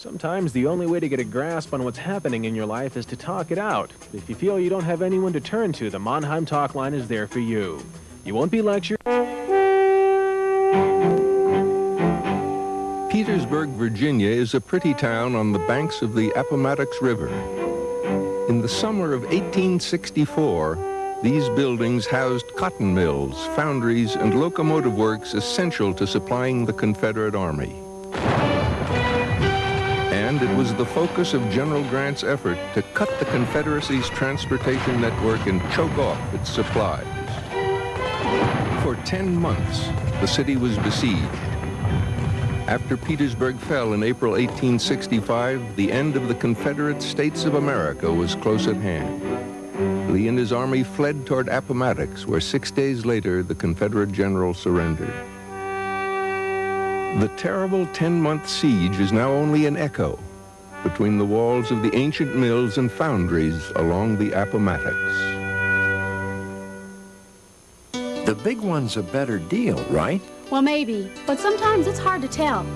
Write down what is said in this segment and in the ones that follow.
Sometimes the only way to get a grasp on what's happening in your life is to talk it out. If you feel you don't have anyone to turn to, the Mannheim Talk Line is there for you. You won't be lectured. Petersburg, Virginia is a pretty town on the banks of the Appomattox River. In the summer of 1864, these buildings housed cotton mills, foundries, and locomotive works essential to supplying the Confederate Army. And it was the focus of General Grant's effort to cut the Confederacy's transportation network and choke off its supplies. For 10 months, the city was besieged. After Petersburg fell in April 1865, the end of the Confederate States of America was close at hand. Lee and his army fled toward Appomattox, where 6 days later the Confederate general surrendered. The terrible 10-month siege is now only an echo between the walls of the ancient mills and foundries along the Appomattox. The big one's a better deal, right? Well, maybe, but sometimes it's hard to tell,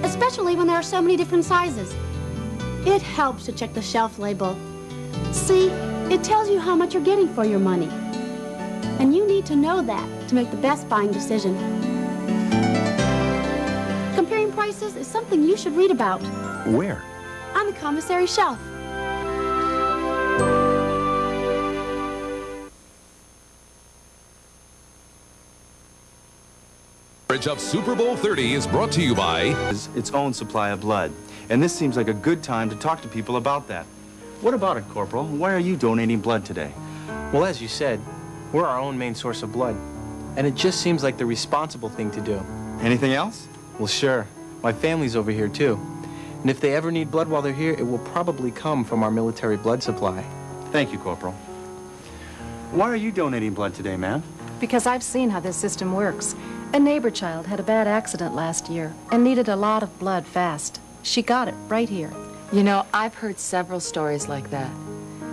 especially when there are so many different sizes. It helps to check the shelf label. See, it tells you how much you're getting for your money. And you need to know that to make the best buying decision. Comparing prices is something you should read about. Where? On the commissary shelf. Of Super Bowl 30 is brought to you by its own supply of blood. And this seems like a good time to talk to people about that. What about it, Corporal? Why are you donating blood today? Well, as you said, we're our own main source of blood. And it just seems like the responsible thing to do. Anything else? Well, sure. My family's over here, too. And if they ever need blood while they're here, it will probably come from our military blood supply. Thank you, Corporal. Why are you donating blood today, ma'am? Because I've seen how this system works. A neighbor child had a bad accident last year and needed a lot of blood fast. She got it right here. You know, I've heard several stories like that.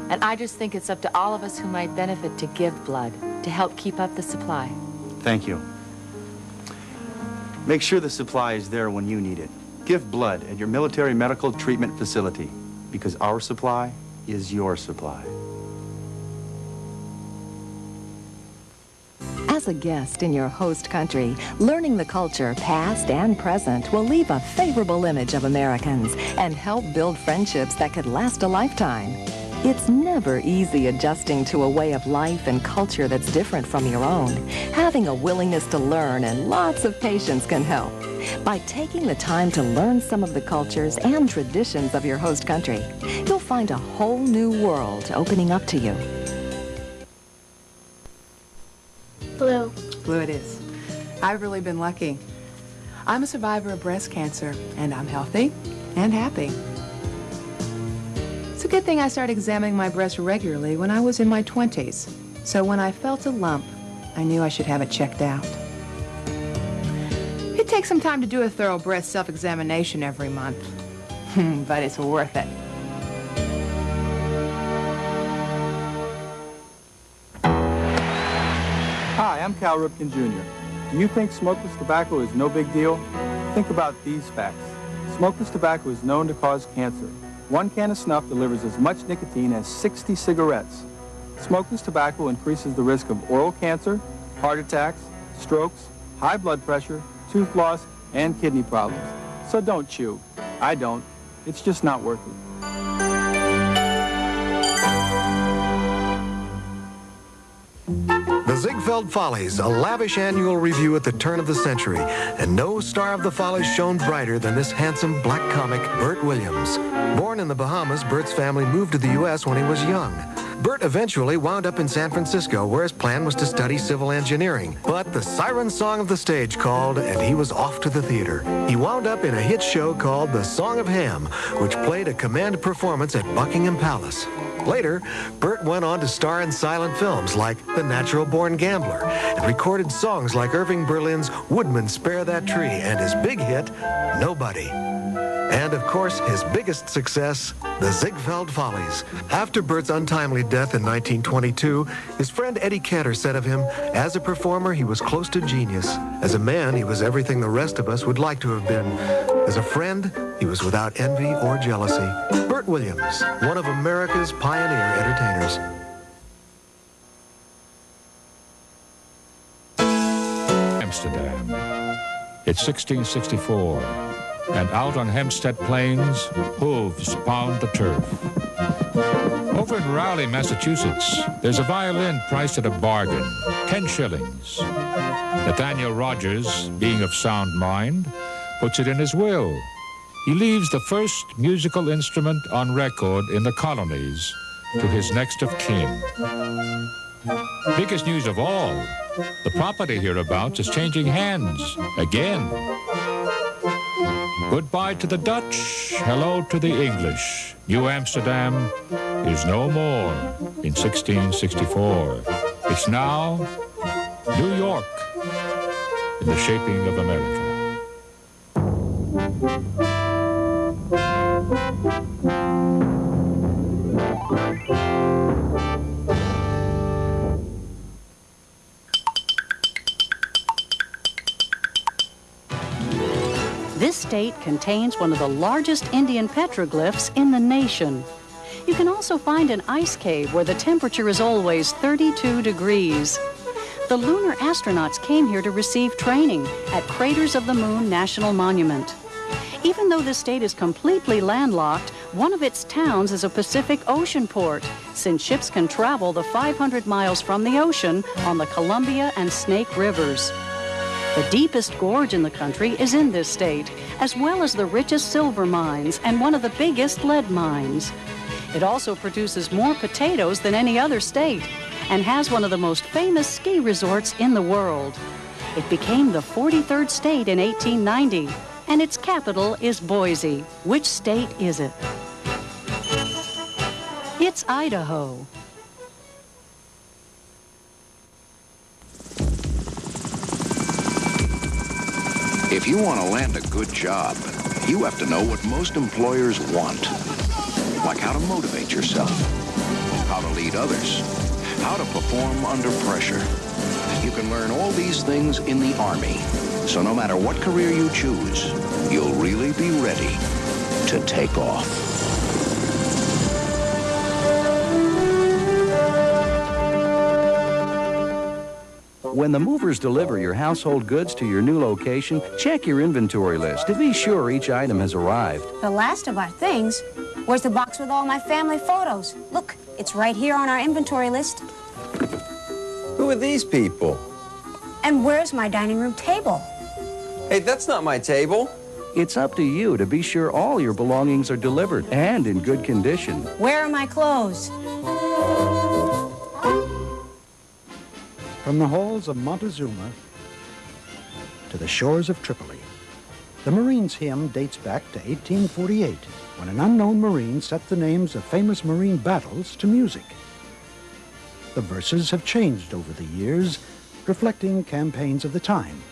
And I just think it's up to all of us who might benefit to give blood to help keep up the supply. Thank you. Make sure the supply is there when you need it. Give blood at your military medical treatment facility, because our supply is your supply. As a guest in your host country, learning the culture, past and present, will leave a favorable image of Americans and help build friendships that could last a lifetime. It's never easy adjusting to a way of life and culture that's different from your own. Having a willingness to learn and lots of patience can help. By taking the time to learn some of the cultures and traditions of your host country, you'll find a whole new world opening up to you. Blue. Blue it is. I've really been lucky. I'm a survivor of breast cancer, and I'm healthy and happy. It's a good thing I started examining my breast regularly when I was in my 20s. So when I felt a lump, I knew I should have it checked out. It takes some time to do a thorough breast self-examination every month, but it's worth it. Hi, I'm Cal Ripken Jr. Do you think smokeless tobacco is no big deal? Think about these facts. Smokeless tobacco is known to cause cancer. 1 can of snuff delivers as much nicotine as 60 cigarettes. Smokeless tobacco increases the risk of oral cancer, heart attacks, strokes, high blood pressure, tooth loss, and kidney problems. So don't chew. I don't. It's just not worth it. The Ziegfeld Follies, a lavish annual review at the turn of the century, and no star of the Follies shone brighter than this handsome black comic, Bert Williams. Born in the Bahamas, Bert's family moved to the U.S. when he was young. Bert eventually wound up in San Francisco, where his plan was to study civil engineering. But the siren song of the stage called, and he was off to the theater. He wound up in a hit show called The Song of Ham, which played a command performance at Buckingham Palace. Later, Bert went on to star in silent films like The Natural Born Gambler and recorded songs like Irving Berlin's Woodman Spare That Tree and his big hit, Nobody. And, of course, his biggest success, the Ziegfeld Follies. After Bert's untimely death in 1922, his friend Eddie Cantor said of him, as a performer, he was close to genius. As a man, he was everything the rest of us would like to have been. As a friend, he was without envy or jealousy. Bert Williams, one of America's pioneer entertainers. Amsterdam. It's 1664, and out on Hempstead Plains, hooves pound the turf. Over in Raleigh, Massachusetts, there's a violin priced at a bargain, 10 shillings. Nathaniel Rogers, being of sound mind, puts it in his will. He leaves the first musical instrument on record in the colonies to his next of kin. Biggest news of all, the property hereabouts is changing hands again. Goodbye to the Dutch, hello to the English. New Amsterdam is no more in 1664. It's now New York in the shaping of America. This state contains one of the largest Indian petroglyphs in the nation. You can also find an ice cave where the temperature is always 32 degrees. The lunar astronauts came here to receive training at Craters of the Moon National Monument. Even though this state is completely landlocked, one of its towns is a Pacific Ocean port, since ships can travel the 500 miles from the ocean on the Columbia and Snake Rivers. The deepest gorge in the country is in this state, as well as the richest silver mines and one of the biggest lead mines. It also produces more potatoes than any other state and has one of the most famous ski resorts in the world. It became the 43rd state in 1890, and its capital is Boise. Which state is it? It's Idaho. If you want to land a good job, you have to know what most employers want. Like how to motivate yourself, how to lead others, how to perform under pressure. You can learn all these things in the Army. So no matter what career you choose, you'll really be ready to take off. When the movers deliver your household goods to your new location, check your inventory list to be sure each item has arrived. The last of our things? Where's the box with all my family photos? Look, it's right here on our inventory list. Who are these people? And where's my dining room table? Hey, that's not my table. It's up to you to be sure all your belongings are delivered and in good condition. Where are my clothes? From the halls of Montezuma to the shores of Tripoli, the Marines' hymn dates back to 1848, when an unknown Marine set the names of famous Marine battles to music. The verses have changed over the years, reflecting campaigns of the time.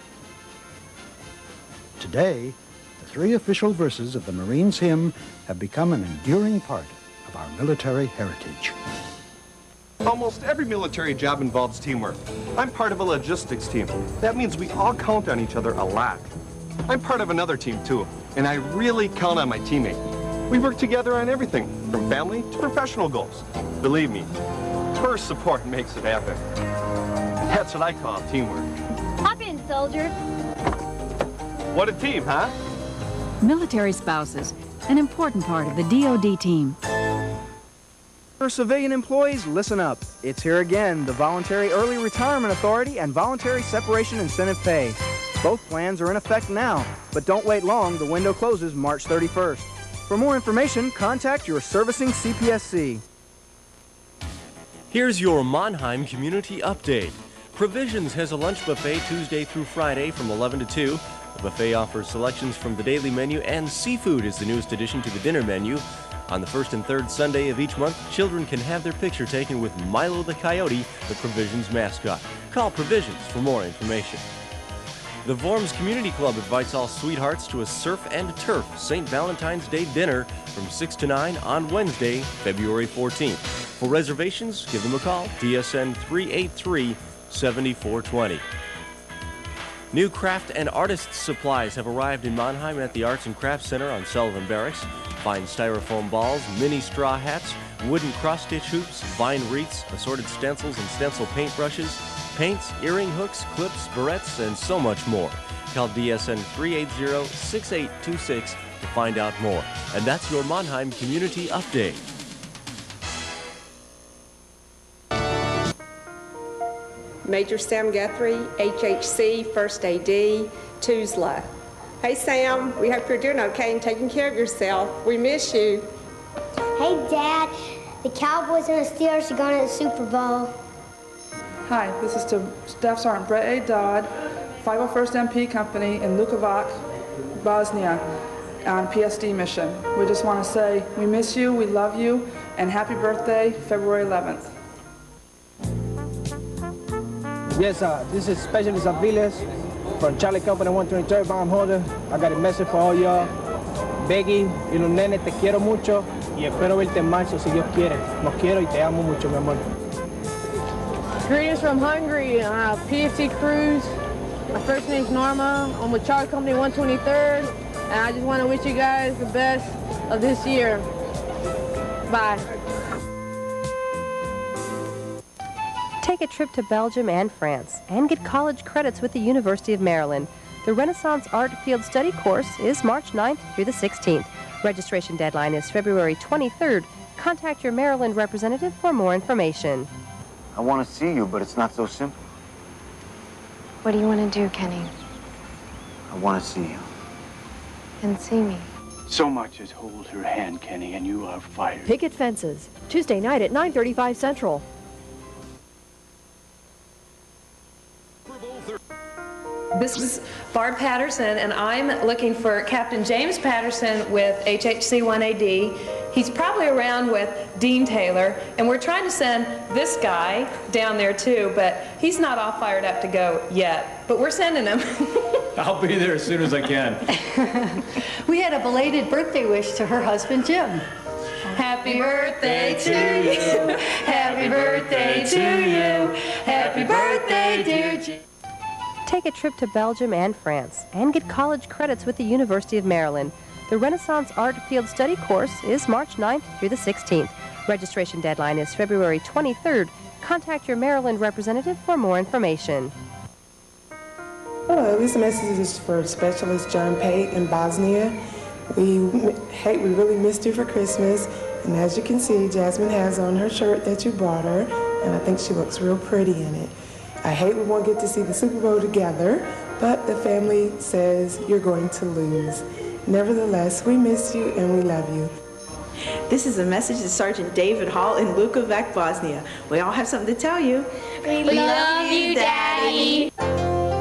Today, the 3 official verses of the Marines' hymn have become an enduring part of our military heritage. Almost every military job involves teamwork. I'm part of a logistics team. That means we all count on each other a lot. I'm part of another team too, and I really count on my teammate. We work together on everything, from family to professional goals. Believe me, her support makes it happen. That's what I call teamwork. Hop in, soldier. What a team, huh? Military spouses, an important part of the DoD team. For civilian employees, listen up. It's here again, the Voluntary Early Retirement Authority and Voluntary Separation Incentive Pay. Both plans are in effect now, but don't wait long. The window closes March 31st. For more information, contact your servicing CPSC. Here's your Mannheim Community Update. Provisions has a lunch buffet Tuesday through Friday from 11 to 2. The buffet offers selections from the daily menu, and seafood is the newest addition to the dinner menu. On the first and third Sunday of each month, children can have their picture taken with Milo the Coyote, the Provisions mascot. Call Provisions for more information. The Worms Community Club invites all sweethearts to a Surf and Turf St. Valentine's Day dinner from 6 to 9 on Wednesday, February 14th. For reservations, give them a call, DSN 383-7420. New craft and artist supplies have arrived in Mannheim at the Arts and Crafts Center on Sullivan Barracks. Find styrofoam balls, mini straw hats, wooden cross-stitch hoops, vine wreaths, assorted stencils and stencil paintbrushes, paints, earring hooks, clips, barrettes, and so much more. Call DSN 380-6826 to find out more. And that's your Mannheim Community Update. Major Sam Guthrie, HHC, First AD, Tuzla. Hey Sam, we hope you're doing okay and taking care of yourself. We miss you. Hey Dad, the Cowboys and the Steelers are going to the Super Bowl. Hi, this is to Staff Sergeant Brett A. Dodd, 501st MP Company in Lukovac, Bosnia, on PSD mission. We just want to say we miss you, we love you, and happy birthday, February 11th. Yes, this is Specialist Aviles from Charlie Company 123rd Bomb Holder. I got a message for all y'all. Becky y los nenes, te quiero mucho y espero verte en marzo si Dios quiere. Los quiero y te amo mucho, mi amor. Greetings from Hungary, PFC Cruise. My first name's Norma. I'm with Charlie Company 123rd, and I just want to wish you guys the best of this year. Bye. Take a trip to Belgium and France and get college credits with the University of Maryland. The Renaissance Art Field Study course is March 9th through the 16th. Registration deadline is February 23rd. Contact your Maryland representative for more information. I want to see you, but it's not so simple. What do you want to do, Kenny? I want to see you. And see me. So much as hold her hand, Kenny, and you are fired. Picket Fences, Tuesday night at 9:35 Central. This is Barb Patterson, and I'm looking for Captain James Patterson with HHC 1AD. He's probably around with Dean Taylor, and we're trying to send this guy down there too, but he's not all fired up to go yet. But we're sending him. I'll be there as soon as I can. We had a belated birthday wish to her husband, Jim. Happy birthday to you. Happy birthday to you. Happy birthday, dear Jim. Take a trip to Belgium and France and get college credits with the University of Maryland. The Renaissance Art Field Study course is March 9th through the 16th. Registration deadline is February 23rd. Contact your Maryland representative for more information. Hello, this message is for Specialist John Pate in Bosnia. We really missed you for Christmas, and as you can see, Jasmine has on her shirt that you bought her, and I think she looks real pretty in it. I hate we won't get to see the Super Bowl together, but the family says you're going to lose. Nevertheless, we miss you and we love you. This is a message to Sergeant David Hall in Lukovac, Bosnia. We all have something to tell you. We love you, Daddy.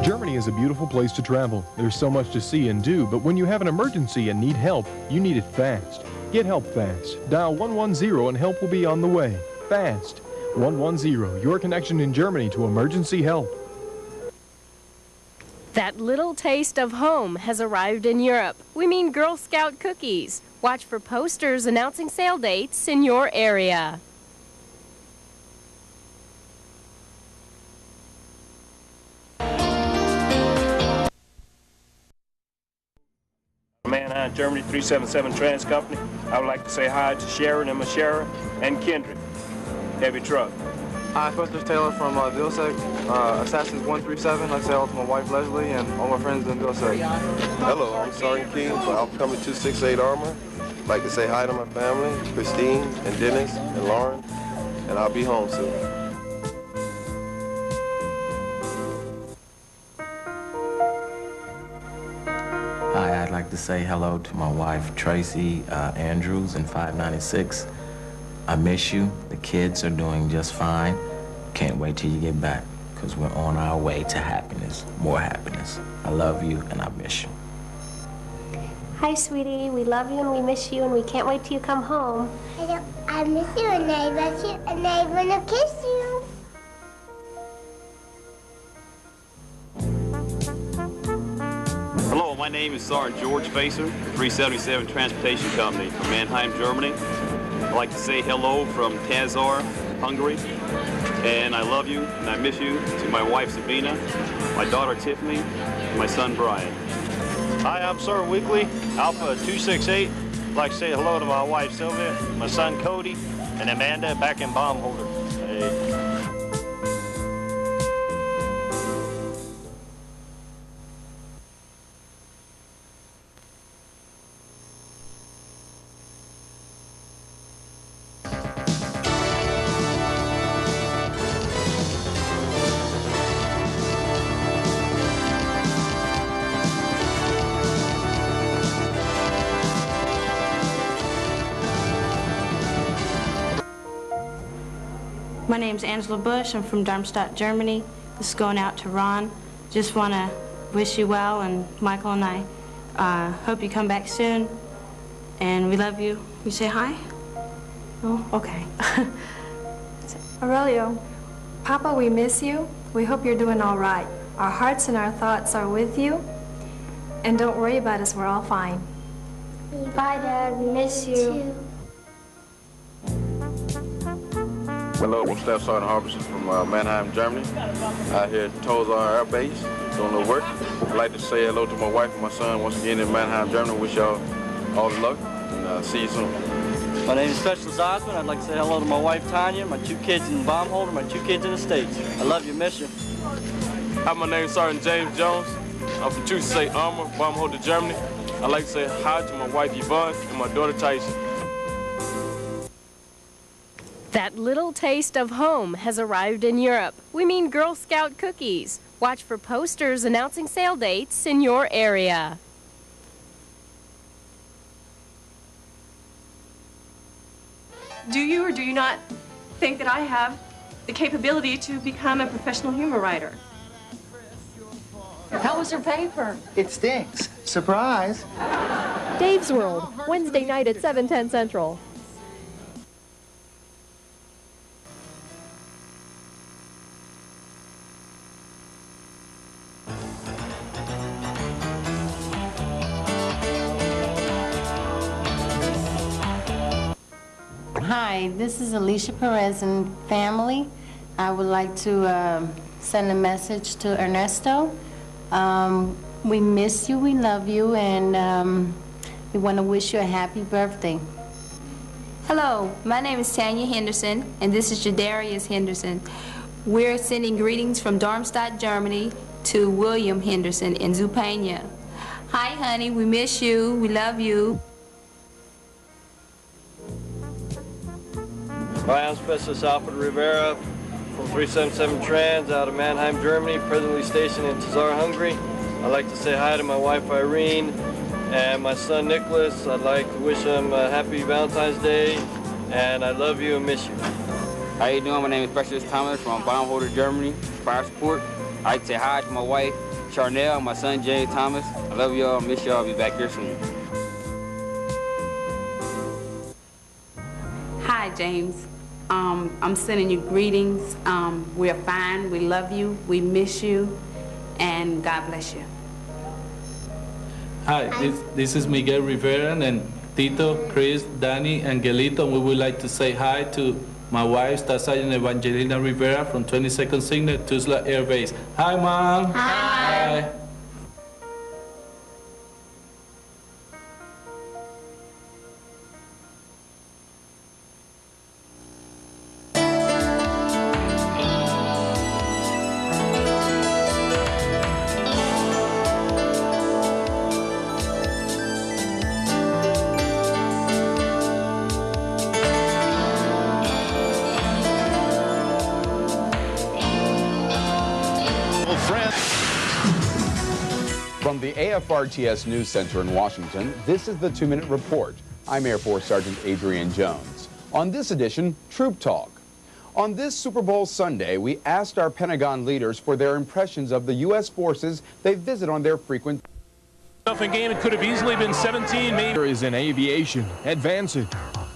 Germany is a beautiful place to travel. There's so much to see and do, but when you have an emergency and need help, you need it fast. Get help fast. Dial 110 and help will be on the way. Fast. 110, your connection in Germany to emergency help. That little taste of home has arrived in Europe. We mean Girl Scout cookies. Watch for posters announcing sale dates in your area. Mannheim, Germany, 377 Trans Company. I would like to say hi to Sharon and Mashara and Kendrick. Heavy truck. Hi, Specialist Taylor from Vilsec, Assassins 137. I'd like to say hello to my wife Leslie and all my friends in Vilsec. Hello, I'm Sergeant King for Outcoming 268 Armor. I'd like to say hi to my family, Christine and Dennis and Lauren, and I'll be home soon. Hi, I'd like to say hello to my wife Tracy Andrews in 596. I miss you. The kids are doing just fine. Can't wait till you get back, because we're on our way to happiness, more happiness. I love you and I miss you. Hi, sweetie. We love you and we miss you and we can't wait till you come home. I miss you and I love you and I want to kiss you. Hello, my name is Sergeant George Facer, 377 Transportation Company from Mannheim, Germany. I'd like to say hello from Tazar, Hungary, And I love you and I miss you. To my wife Sabina, my daughter Tiffany, and my son Brian. Hi, I'm Sir Weekly, Alpha 268. I'd like to say hello to my wife Sylvia, my son Cody, and Amanda back in Baumholder. Hey. My name's Angela Bush. I'm from Darmstadt, Germany. This is going out to Ron. Just want to wish you well, and Michael and I hope you come back soon. And we love you. You say hi? Oh, okay. Aurelio, Papa, we miss you. We hope you're doing all right. Our hearts and our thoughts are with you. And don't worry about us, we're all fine. Bye, Dad. We miss you. Hello, I'm Staff Sergeant Harbison from Mannheim, Germany. Out here at Tozar Air Base, doing a little work. I'd like to say hello to my wife and my son once again in Mannheim, Germany. Wish y'all all the luck, and see you soon. My name is Specialist Osmond. I'd like to say hello to my wife, Tanya, my 2 kids in Baumholder, my 2 kids in the States. I love you, miss you. Hi, my name is Sergeant James Jones. I'm from 268 Armor, Baumholder, Germany. I'd like to say hi to my wife, Yvonne, and my daughter, Tyson. That little taste of home has arrived in Europe. We mean Girl Scout cookies. Watch for posters announcing sale dates in your area. Do you or do you not think that I have the capability to become a professional humor writer? How was your paper? It stinks. Surprise. Dave's World, Wednesday night at 7:10 Central. Hi, this is Alicia Perez and family. I would like to send a message to Ernesto. We miss you, we love you, and we want to wish you a happy birthday. Hello, my name is Tanya Henderson, and this is Jadarius Henderson. We're sending greetings from Darmstadt, Germany to William Henderson in Zupania. Hi, honey, we miss you, we love you. Hi, I'm Specialist Alfred Rivera from 377 Trans out of Mannheim, Germany, presently stationed in Tazar, Hungary. I'd like to say hi to my wife Irene and my son Nicholas. I'd like to wish them a happy Valentine's Day, and I love you and miss you. How you doing? My name is Specialist Thomas from Baumholder, Germany, fire support. I'd like to say hi to my wife Charnel, my son Jay Thomas. I love y'all, miss y'all, I'll be back here soon. Hi, James. I'm sending you greetings. We're fine. We love you. We miss you. And God bless you. Hi, this is Miguel Rivera and Tito, Chris, Danny, and Gelito. We would like to say hi to my wife, Staff Sergeant Evangelina Rivera from 22nd Signet, Tuzla Air Base. Hi, Mom. Hi. Hi. From the AFRTS News Center in Washington, this is the 2-Minute Report. I'm Air Force Sergeant Adrian Jones. On this edition, Troop Talk. On this Super Bowl Sunday, we asked our Pentagon leaders for their impressions of the U.S. forces they visit on their frequent... Game, it could have easily been 17, maybe. There is in aviation, advancing.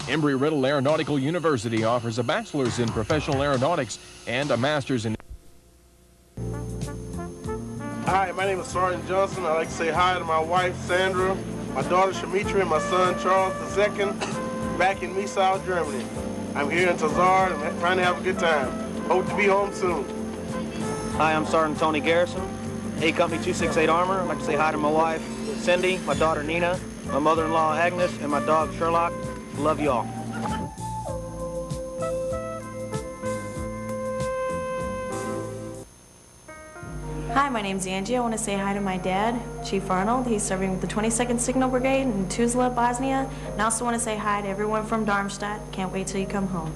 Embry-Riddle Aeronautical University offers a bachelor's in professional aeronautics and a master's in... Hi, my name is Sergeant Johnson. I'd like to say hi to my wife, Sandra, my daughter, Shamitra, and my son, Charles II, back in Miesau, Germany. I'm here in Tazar and I'm trying to have a good time. Hope to be home soon. Hi, I'm Sergeant Tony Garrison, A Company 268 Armor. I'd like to say hi to my wife, Cindy, my daughter, Nina, my mother-in-law, Agnes, and my dog, Sherlock. Love you all. Hi, my name's Angie. I want to say hi to my dad, Chief Arnold. He's serving with the 22nd Signal Brigade in Tuzla, Bosnia. And I also want to say hi to everyone from Darmstadt. Can't wait till you come home.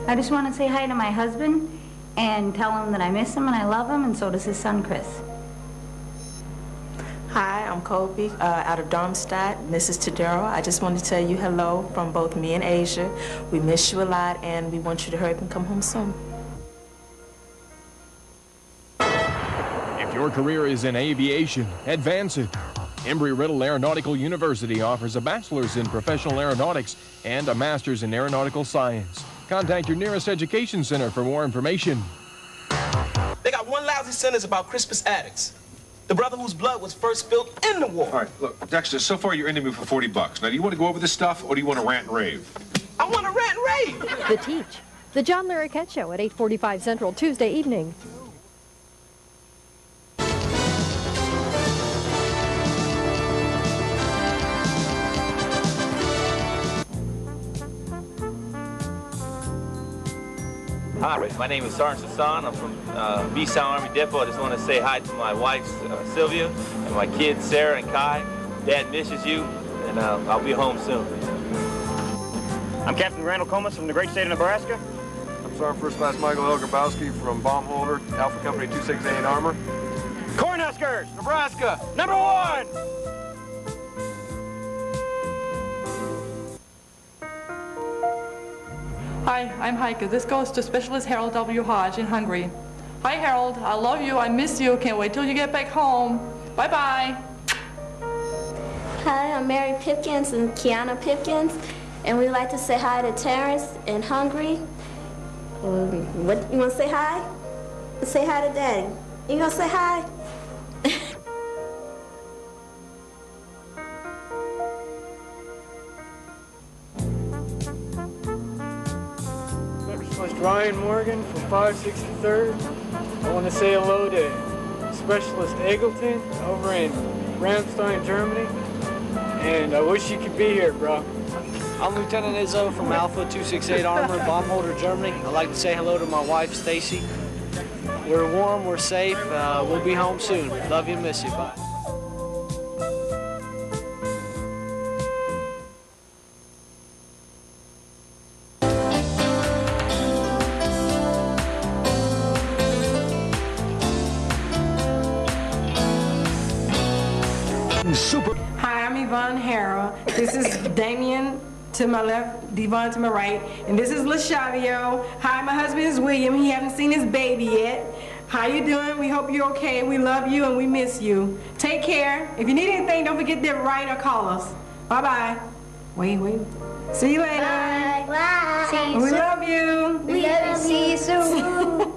I just want to say hi to my husband and tell him that I miss him and I love him, and so does his son, Chris. Hi, I'm Colby out of Darmstadt. And this is Tadero. I just want to tell you hello from both me and Asia. We miss you a lot, and we want you to hurry up and come home soon. If your career is in aviation, advance it. Embry-Riddle Aeronautical University offers a bachelor's in professional aeronautics and a master's in aeronautical science. Contact your nearest education center for more information. They got one lousy sentence about Crispus Attucks, the brother whose blood was first spilled in the war. All right, look, Dexter, so far you're interviewing for $40. Now, do you want to go over this stuff, or do you want to rant and rave? I want to rant and rave. The Teach, the John Larroquette Show at 8:45 Central, Tuesday evening. Hi, my name is Sergeant Hassan. I'm from B-Sound Army Depot. I just want to say hi to my wife, Sylvia, and my kids, Sarah and Kai. Dad misses you, and I'll be home soon. I'm Captain Randall Comas from the great state of Nebraska. I'm Sergeant First Class Michael L. Grabowski from Bomb Holder, Alpha Company 268 Armor. Cornhuskers, Nebraska, #1! Hi, I'm Heike. This goes to Specialist Harold W. Hodge in Hungary. Hi, Harold. I love you. I miss you. Can't wait till you get back home. Bye-bye. Hi, I'm Mary Pipkins and Kiana Pipkins, and we'd like to say hi to Terrence in Hungary. What, you want to say hi? Say hi to Daddy. You gonna say hi? Specialist Ryan Morgan from 563rd. I want to say hello to Specialist Eggleton over in Ramstein, Germany. And I wish you could be here, bro. I'm Lieutenant Izzo from Alpha 268 Armor, Bomb Holder, Germany. I'd like to say hello to my wife, Stacy. We're warm, we're safe, we'll be home soon. Love you, miss you, bye. Hi, I'm Yvonne Harrell. This is Damien to my left, Devon to my right, and this is LaShavio. Hi, my husband is William. He hasn't seen his baby yet. How you doing? We hope you're okay. We love you and we miss you. Take care. If you need anything, don't forget to write or call us. Bye-bye. Wait. See you later. Bye. Bye. See you We soon. love you. We love you. See you soon.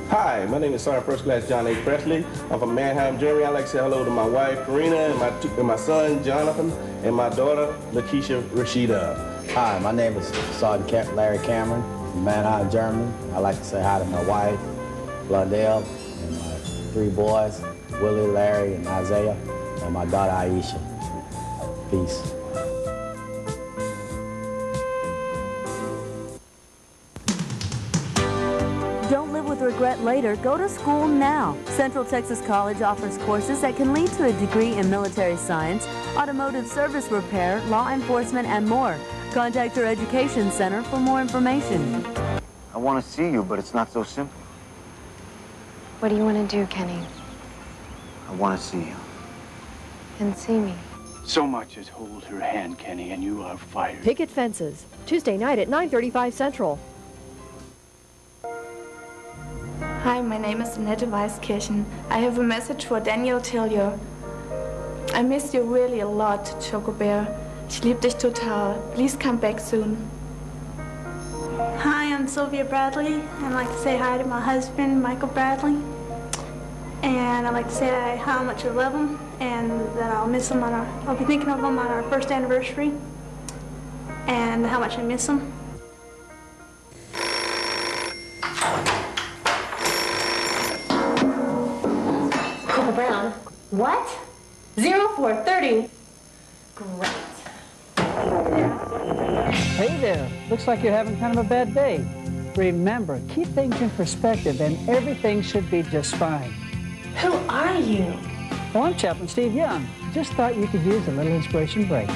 Hi, my name is Sergeant First Class John A. Presley. I'm from Mannheim, Germany. I'd like to say hello to my wife, Karina, and my son, Jonathan, and my daughter, Lakeisha Rashida. Hi, my name is Sergeant Larry Cameron from Mannheim, Germany. I'd like to say hi to my wife, Blondell, and my 3 boys, Willie, Larry, and Isaiah, and my daughter, Aisha. Peace. Don't live with regret later. Go to school now. Central Texas College offers courses that can lead to a degree in military science, automotive service repair, law enforcement, and more. Contact your education center for more information. I want to see you, but it's not so simple. What do you want to do, Kenny? I want to see you. And see me. So much as hold her hand, Kenny, and you are fired. Picket Fences, Tuesday night at 9:35 Central. Hi, my name is Annette Weiskirchen. I have a message for Daniel Tillier. I miss you really a lot, Choco Bear. Ich liebe dich total. Please come back soon. Hi, I'm Sylvia Bradley. I'd like to say hi to my husband, Michael Bradley. And I'd like to say how much I love him and that I'll miss him I'll be thinking of him on our first anniversary, and how much I miss him. Cooper Brown. What? 0430. Great. Hey there. Looks like you're having kind of a bad day. Remember, keep things in perspective and everything should be just fine. Who are you? Well, I'm Chaplain Steve Young. Just thought you could use a little inspiration break.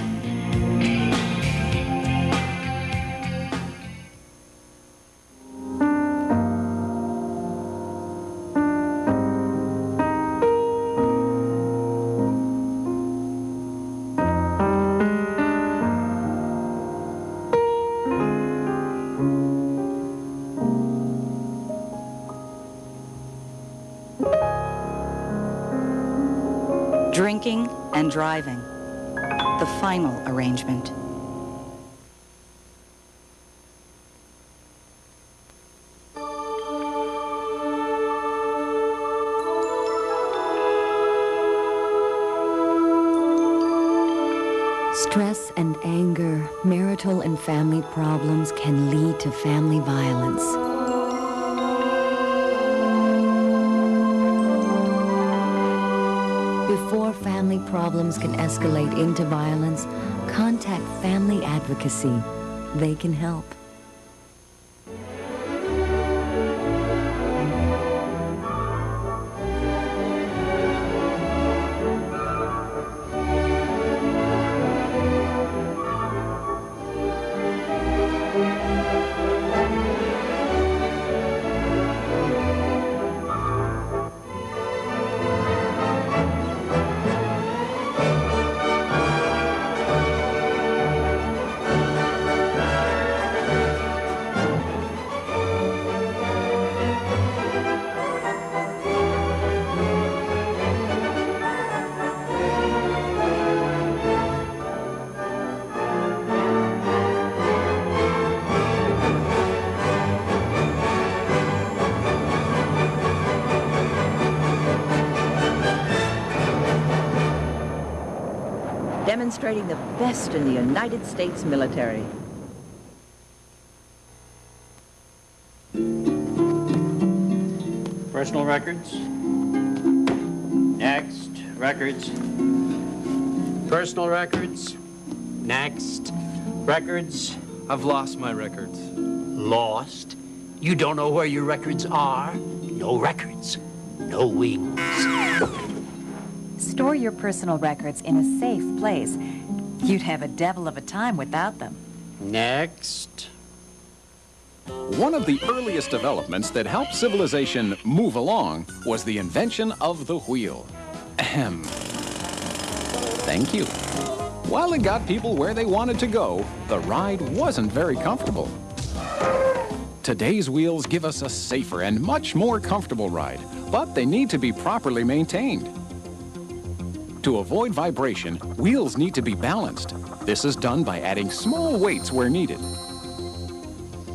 Drinking and driving, the final arrangement. Stress and anger, marital and family problems can lead to family violence. Before family problems can escalate into violence, contact Family Advocacy. They can help. Demonstrating the best in the United States military. Personal records. Next. Records. Personal records. Next. Records. I've lost my records. Lost? You don't know where your records are? No records. No wings. Store your personal records in a safe place. You'd have a devil of a time without them. Next. One of the earliest developments that helped civilization move along was the invention of the wheel. Ahem. Thank you. While it got people where they wanted to go, the ride wasn't very comfortable. Today's wheels give us a safer and much more comfortable ride, but they need to be properly maintained. To avoid vibration, wheels need to be balanced. This is done by adding small weights where needed.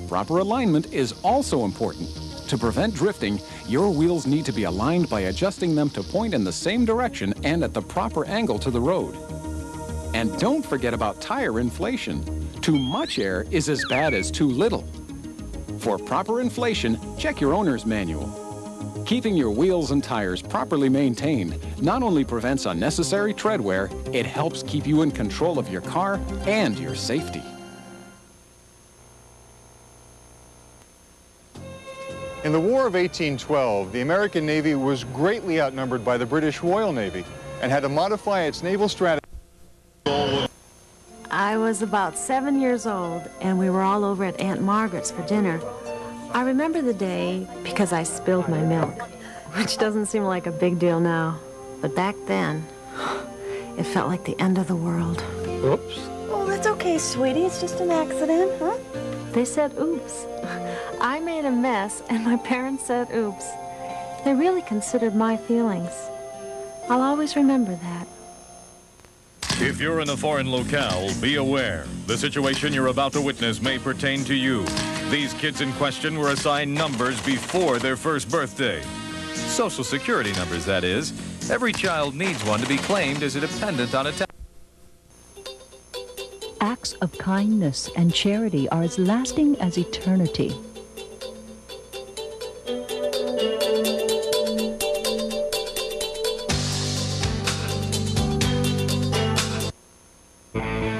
Proper alignment is also important. To prevent drifting, your wheels need to be aligned by adjusting them to point in the same direction and at the proper angle to the road. And don't forget about tire inflation. Too much air is as bad as too little. For proper inflation, check your owner's manual. Keeping your wheels and tires properly maintained not only prevents unnecessary tread wear, it helps keep you in control of your car and your safety. In the War of 1812, the American Navy was greatly outnumbered by the British Royal Navy and had to modify its naval strategy. I was about 7 years old, and we were all over at Aunt Margaret's for dinner. I remember the day because I spilled my milk, which doesn't seem like a big deal now. But back then, it felt like the end of the world. Oops. Oh, that's okay, sweetie. It's just an accident, huh? They said oops. I made a mess, and my parents said oops. They really considered my feelings. I'll always remember that. If you're in a foreign locale, be aware. The situation you're about to witness may pertain to you. These kids in question were assigned numbers before their first birthday. Social Security numbers, that is. Every child needs one to be claimed as a dependent on attention. Acts of kindness and charity are as lasting as eternity.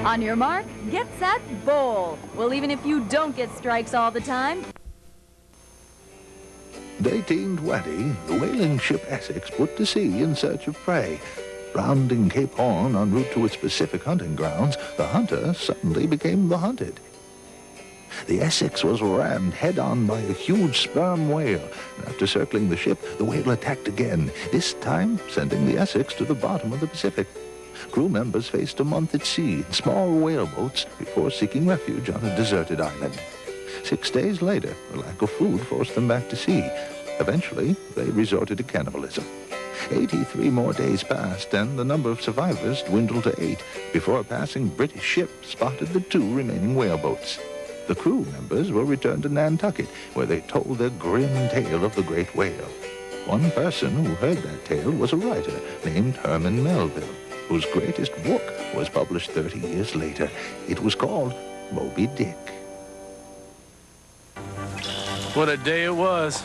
On your mark, get set, bowl. Well, even if you don't get strikes all the time. 1820, the whaling ship Essex put to sea in search of prey. Rounding Cape Horn en route to its Pacific hunting grounds, the hunter suddenly became the hunted. The Essex was rammed head-on by a huge sperm whale. After circling the ship, the whale attacked again, this time sending the Essex to the bottom of the Pacific. Crew members faced a month at sea in small whaleboats before seeking refuge on a deserted island. 6 days later, the lack of food forced them back to sea. Eventually, they resorted to cannibalism. 83 more days passed, and the number of survivors dwindled to 8 before a passing British ship spotted the 2 remaining whaleboats. The crew members were returned to Nantucket, where they told their grim tale of the great whale. One person who heard that tale was a writer named Herman Melville, whose greatest book was published 30 years later. It was called Moby Dick. What a day it was.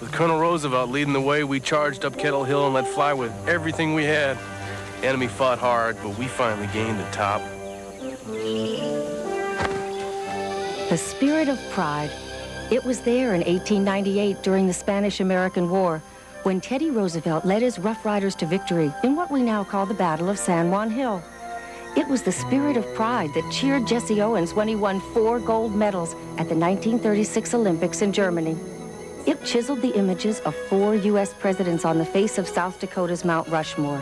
With Colonel Roosevelt leading the way, we charged up Kettle Hill and let fly with everything we had. The enemy fought hard, but we finally gained the top. The spirit of pride. It was there in 1898 during the Spanish-American War, when Teddy Roosevelt led his Rough Riders to victory in what we now call the Battle of San Juan Hill. It was the spirit of pride that cheered Jesse Owens when he won 4 gold medals at the 1936 Olympics in Germany. It chiseled the images of 4 U.S. presidents on the face of South Dakota's Mount Rushmore.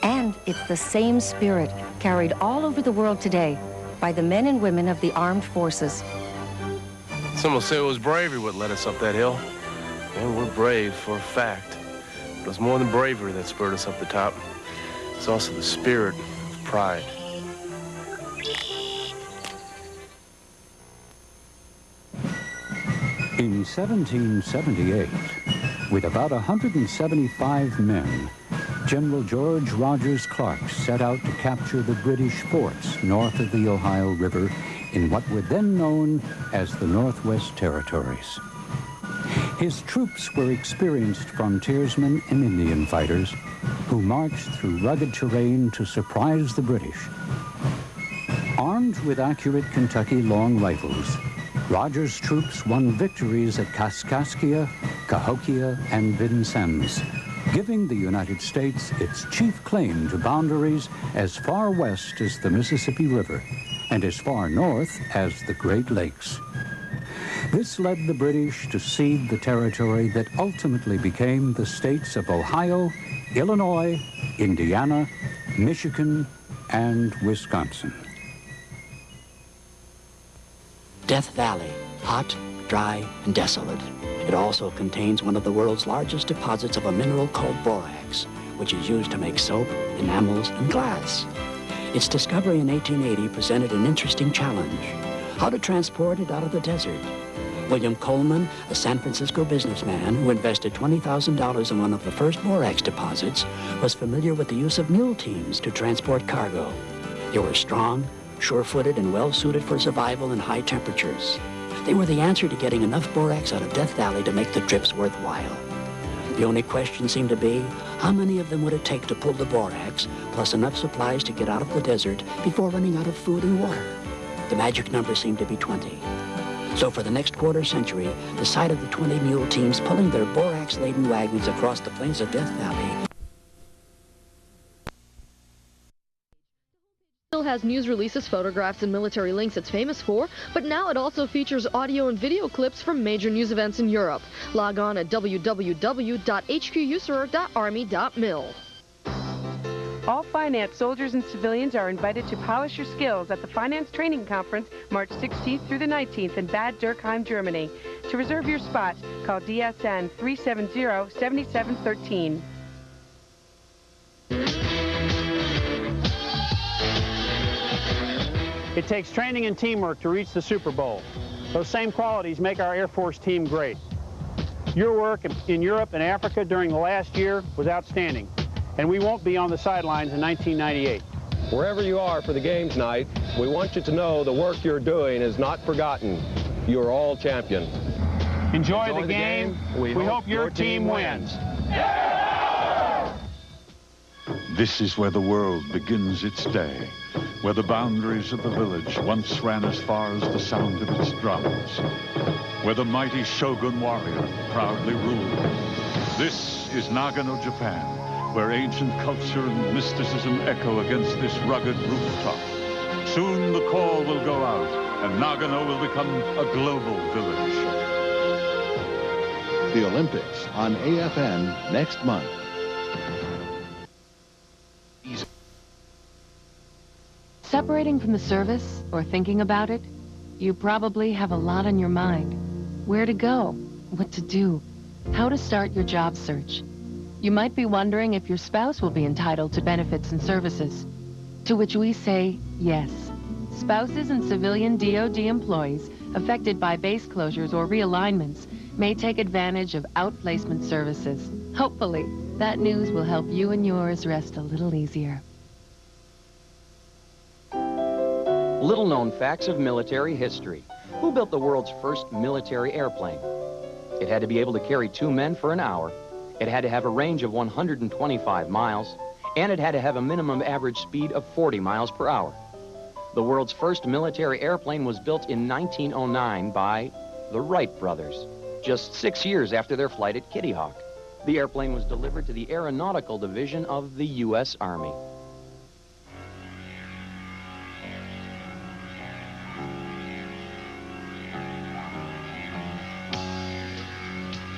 And it's the same spirit carried all over the world today by the men and women of the armed forces. Some will say it was bravery what led us up that hill. And we're brave for a fact. But it was more than bravery that spurred us up the top. It's also the spirit of pride. In 1778, with about 175 men, General George Rogers Clark set out to capture the British forts north of the Ohio River in what were then known as the Northwest Territories. His troops were experienced frontiersmen and Indian fighters who marched through rugged terrain to surprise the British. Armed with accurate Kentucky long rifles, Rogers' troops won victories at Kaskaskia, Cahokia, and Vincennes, giving the United States its chief claim to boundaries as far west as the Mississippi River and as far north as the Great Lakes. This led the British to cede the territory that ultimately became the states of Ohio, Illinois, Indiana, Michigan, and Wisconsin. Death Valley, hot, dry, and desolate. It also contains one of the world's largest deposits of a mineral called borax, which is used to make soap, enamels, and glass. Its discovery in 1880 presented an interesting challenge: how to transport it out of the desert. William Coleman, a San Francisco businessman who invested $20,000 in one of the first borax deposits, was familiar with the use of mule teams to transport cargo. They were strong, sure-footed, and well-suited for survival in high temperatures. They were the answer to getting enough borax out of Death Valley to make the trips worthwhile. The only question seemed to be, how many of them would it take to pull the borax, plus enough supplies to get out of the desert before running out of food and water? The magic number seemed to be 20. So for the next quarter century, the sight of the 20 mule teams pulling their borax-laden wagons across the plains of Death Valley still has news releases, photographs, and military links it's famous for, but now it also features audio and video clips from major news events in Europe. Log on at www.hquser.army.mil. All finance soldiers and civilians are invited to polish your skills at the Finance Training Conference March 16th through the 19th in Bad Dürkheim, Germany. To reserve your spot, call DSN 370-7713. It takes training and teamwork to reach the Super Bowl. Those same qualities make our Air Force team great. Your work in Europe and Africa during the last year was outstanding, and we won't be on the sidelines in 1998. Wherever you are for the games night, we want you to know the work you're doing is not forgotten. You're all champions. Enjoy the game. We hope your team wins. This is where the world begins its day, where the boundaries of the village once ran as far as the sound of its drums, where the mighty Shogun warrior proudly ruled. This is Nagano, Japan, where ancient culture and mysticism echo against this rugged rooftop. Soon the call will go out, and Nagano will become a global village. The Olympics on AFN next month. Separating from the service or thinking about it, you probably have a lot on your mind. Where to go, what to do, how to start your job search. You might be wondering if your spouse will be entitled to benefits and services. To which we say yes. Spouses and civilian DoD employees affected by base closures or realignments may take advantage of outplacement services. Hopefully, that news will help you and yours rest a little easier. Little-known facts of military history. Who built the world's first military airplane? It had to be able to carry 2 men for an hour. It had to have a range of 125 miles, and it had to have a minimum average speed of 40 miles per hour. The world's first military airplane was built in 1909 by the Wright brothers, just 6 years after their flight at Kitty Hawk. The airplane was delivered to the Aeronautical Division of the U.S. Army.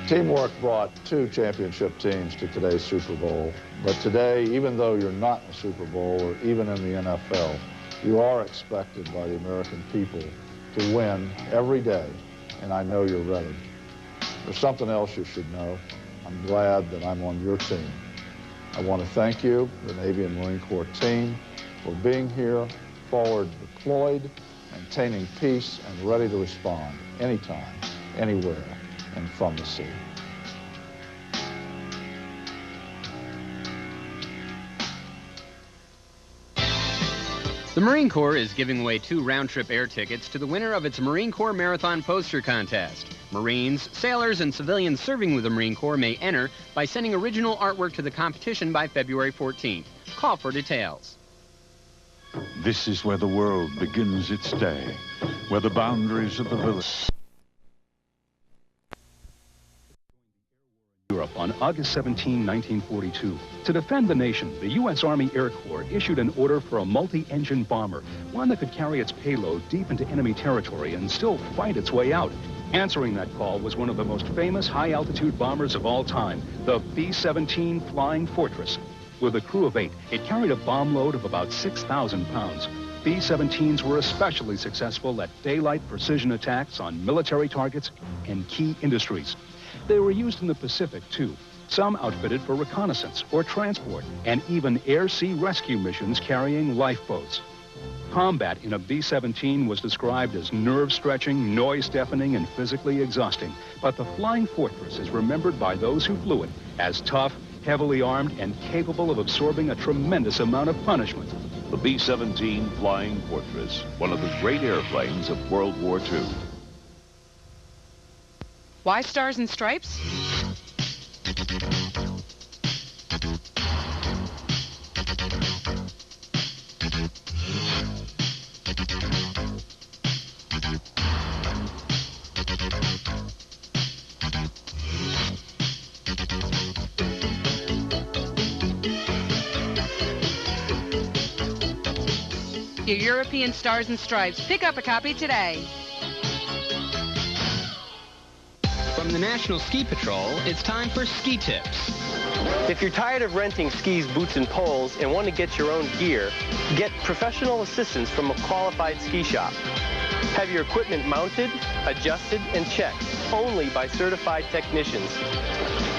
Teamwork brought 2 championship teams to today's Super Bowl. But today, even though you're not in the Super Bowl or even in the NFL, you are expected by the American people to win every day, and I know you're ready. There's something else you should know. I'm glad that I'm on your team. I want to thank you, the Navy and Marine Corps team, for being here, forward deployed, maintaining peace, and ready to respond anytime, anywhere, and from the sea. The Marine Corps is giving away 2 round-trip air tickets to the winner of its Marine Corps Marathon Poster Contest. Marines, sailors, and civilians serving with the Marine Corps may enter by sending original artwork to the competition by February 14th. Call for details. This is where the world begins its day, where the boundaries of the village... Europe on August 17, 1942. To defend the nation, the U.S. Army Air Corps issued an order for a multi-engine bomber, one that could carry its payload deep into enemy territory and still fight its way out. Answering that call was one of the most famous high-altitude bombers of all time, the B-17 Flying Fortress. With a crew of 8, it carried a bomb load of about 6,000 pounds. B-17s were especially successful at daylight precision attacks on military targets and key industries. They were used in the Pacific, too. Some outfitted for reconnaissance or transport, and even air-sea rescue missions carrying lifeboats. Combat in a B-17 was described as nerve-stretching, noise-deafening, and physically exhausting. But the Flying Fortress is remembered by those who flew it as tough, heavily armed, and capable of absorbing a tremendous amount of punishment. The B-17 Flying Fortress, one of the great airplanes of World War II. Why Stars and Stripes? Your European Stars and Stripes. Pick up a copy today. From the National Ski Patrol, it's time for Ski Tips. If you're tired of renting skis, boots, and poles and want to get your own gear, get professional assistance from a qualified ski shop. Have your equipment mounted, adjusted, and checked only by certified technicians.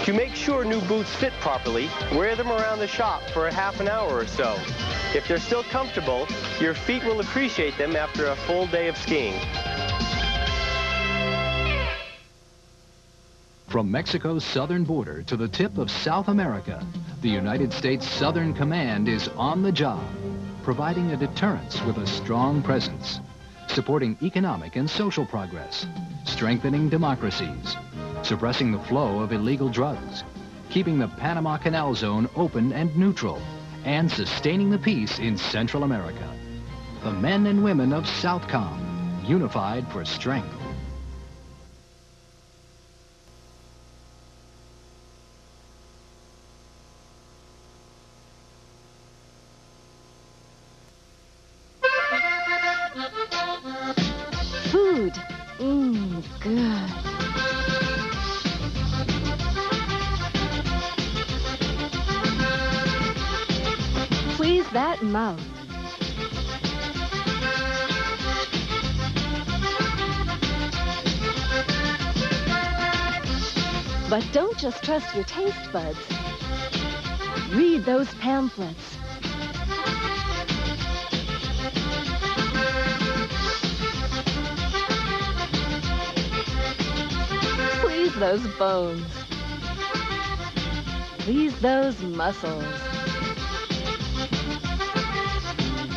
To make sure new boots fit properly, wear them around the shop for a half an hour or so. If they're still comfortable, your feet will appreciate them after a full day of skiing. From Mexico's southern border to the tip of South America, the United States Southern Command is on the job, providing a deterrence with a strong presence, supporting economic and social progress, strengthening democracies, suppressing the flow of illegal drugs, keeping the Panama Canal Zone open and neutral, and sustaining the peace in Central America. The men and women of Southcom, unified for strength. Food. Good. Please that mouth. But don't just trust your taste buds. Read those pamphlets. Please those bones. Please those muscles.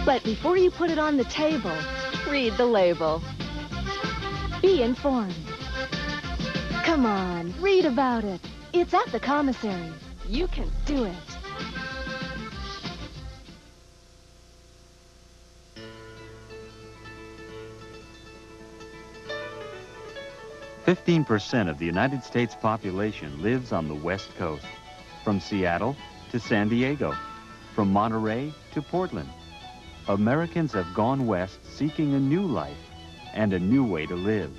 But before you put it on the table, read the label. Be informed. Come on, read about it. It's at the commissary. You can do it. % of the United States population lives on the West Coast, from Seattle to San Diego, from Monterey to Portland. Americans have gone west seeking a new life and a new way to live.